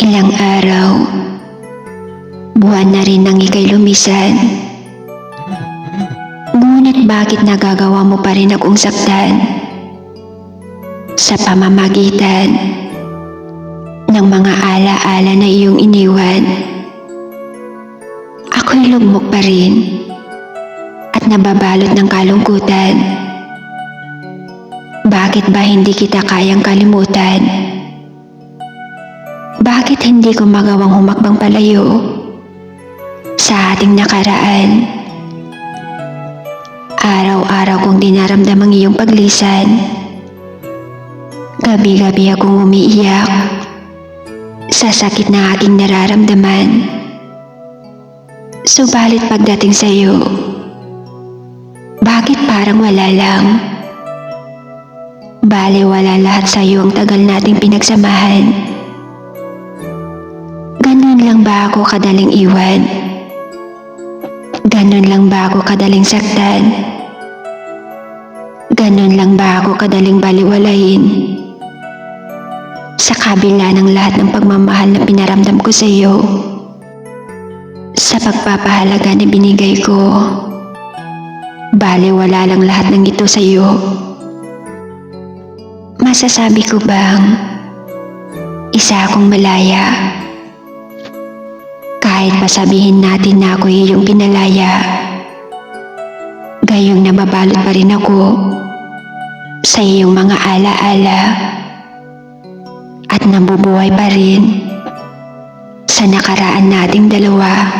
Ilang araw, buwan na rin nang ika'y lumisan. Ngunit bakit nagagawa mo pa rin akong saktan sa pamamagitan ng mga ala-ala na iyong iniwan? Ako'y lugmok pa rin at nababalot ng kalungkutan. Bakit ba hindi kita kayang kalimutan? Bakit hindi ko magawang humakbang palayo sa ating nakaraan? Araw-araw kong dinaramdam ang iyong paglisan. Gabi-gabi akong umiiyak sa sakit na aking nararamdaman. Subalit pagdating sa iyo, bakit parang wala lang? Balewala lahat sa iyo ang tagal nating pinagsamahan. Ganun lang ba ako kadaling iwan? Ganun lang ba ako kadaling saktan? Ganun lang ba ako kadaling baliwalain? Sa kabila ng lahat ng pagmamahal na pinaramdam ko sa iyo, sa pagpapahalaga na binigay ko, balewala lang lahat ng ito sa iyo. Masasabi ko bang isa akong malaya? Kahit pa sabihin natin na ako iyong pinalaya, gayong nababalot pa rin ako sa iyong mga ala-ala at nabubuhay pa rin sa nakaraan nating dalawa.